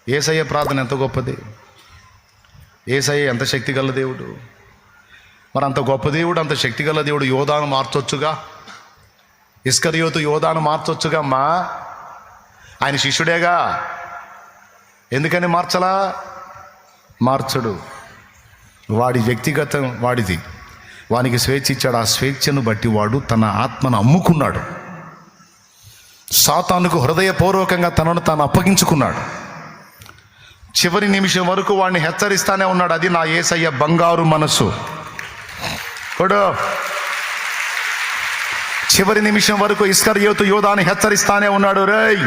యేసయ్య ప్రార్థన ఎంత గొప్పది, యేసయ్య ఎంత శక్తి గల దేవుడు. మరి అంత గొప్ప దేవుడు, అంత శక్తి గల దేవుడు యోధాను మార్చొచ్చుగా, ఇస్కరియోతు యోధాను మార్చొచ్చుగా అమ్మా. ఆయన శిష్యుడేగా, ఎందుకని మార్చలా? మార్చడు. వాడి వ్యక్తిగతం వాడిది, వానికి స్వేచ్ఛ ఇచ్చాడు. ఆ స్వేచ్ఛను బట్టి వాడు తన ఆత్మను అమ్ముకున్నాడు. సాతానుకు హృదయపూర్వకంగా తనను తాను అప్పగించుకున్నాడు. చివరి నిమిషం వరకు వాడిని హెచ్చరిస్తానే ఉన్నాడు. అది నా యేసయ్య బంగారు మనసు. చివరి నిమిషం వరకు ఇస్కరియోతు యోధాని హెచ్చరిస్తానే ఉన్నాడు. రేయ్,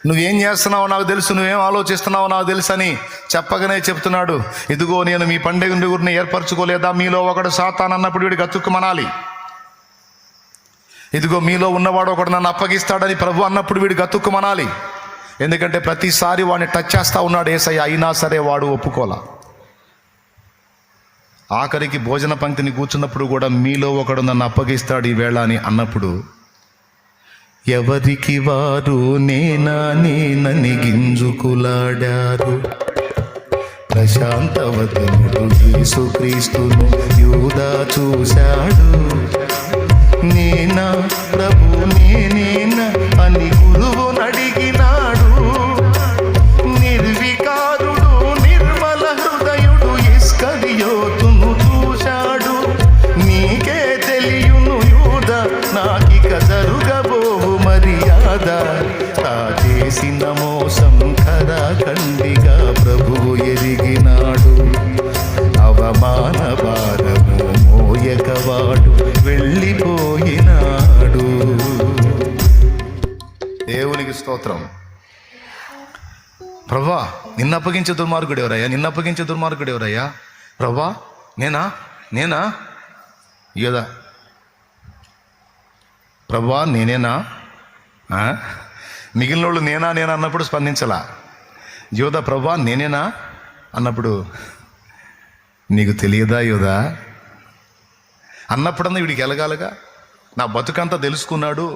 నువ్వేం చేస్తున్నావో నాకు తెలుసు, నువ్వేం ఆలోచిస్తున్నావో నాకు తెలుసు అని చెప్పగానే చెప్తున్నాడు, ఇదిగో నేను మీ పండుగ గురిని ఏర్పరచుకోలేదా? మీలో ఒకడు సాతాను అన్నప్పుడు వీడికి గతుక్కుమనాలి. ఇదిగో మీలో ఉన్నవాడు ఒకడు నన్ను అప్పగిస్తాడని ప్రభు అన్నప్పుడు వీడు గతుక్కుమనాలి. ఎందుకంటే ప్రతిసారి వాడిని టచ్ చేస్తూ ఉన్నాడు యేసయ్య, అయినా సరే వాడు ఒప్పుకోలా. ఆఖరికి భోజన పంక్తిని కూర్చున్నప్పుడు కూడా మీలో ఒకడు నన్ను అప్పగిస్తాడు ఈ వేళ అని అన్నప్పుడు, ఎవరికి వారు నేనని గింజుకులాడారు. ప్రశాంతవదనుడు యేసుక్రీస్తును యూదా చూశాడు. నేనా ప్రభు నేనేనా అని గురువు నడిగినాడు. నిర్వికారుడు నిర్మల హృదయుడు ఇస్కరియోతును చూశాడు. నీకే తెలియును యూదా, నాకిక జరుగబోవు మర్యాద. తా చేసిన మోసం ఖరాఖండిగా ప్రభువు ఎరిగినాడు. అవమాన భారము మోయకవాడు వెళ్ళిపోయినాడు. దేవునికి స్తోత్రం. ప్రభా, నిన్ను అప్పగించే దుర్మార్గుడు ఎవరయ్యా? నిన్ను అప్పగించే దుర్మార్గుడు ఎవరయ్యా? ప్రభా, నేనా యోధా? ప్రభా నేనేనా? మిగిలిన వాళ్ళు నేనా అన్నప్పుడు స్పందించలా. యోధా, ప్రభా నేనేనా అన్నప్పుడు, నీకు తెలియదా యోధా అన్నప్పుడన్నా వీడికి ఎలగాలగా. నా బతుకంతా తెలుసుకున్నాడు,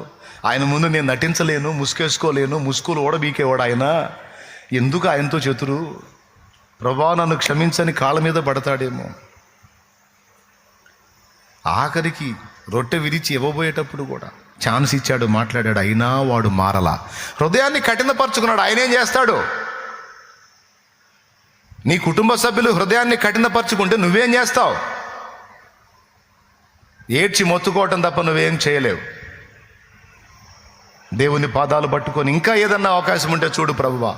ఆయన ముందు నేను నటించలేను, ముసుకేసుకోలేను, ముసుగులు ఓడబీకేవాడు ఆయన. ఎందుకు ఆయనతో చతురు? ప్రభా నన్ను క్షమించని కాళ్ళ మీద పడతాడేమో. ఆఖరికి రొట్టె విరిచి ఇవ్వబోయేటప్పుడు కూడా ఛాన్స్ ఇచ్చాడు, మాట్లాడాడు, అయినా వాడు మారలా. హృదయాన్ని కఠినపరుచుకున్నాడు. ఆయన ఏం చేస్తాడు? నీ కుటుంబ సభ్యులు హృదయాన్ని కఠినపరుచుకుంటే నువ్వేం చేస్తావు? ఏడ్చి మొత్తుకోవటం తప్ప నువ్వేం చేయలేవు. దేవుని పాదాలు పట్టుకొని ఇంకా ఏదన్నా అవకాశం ఉంటే చూడు ప్రభువా,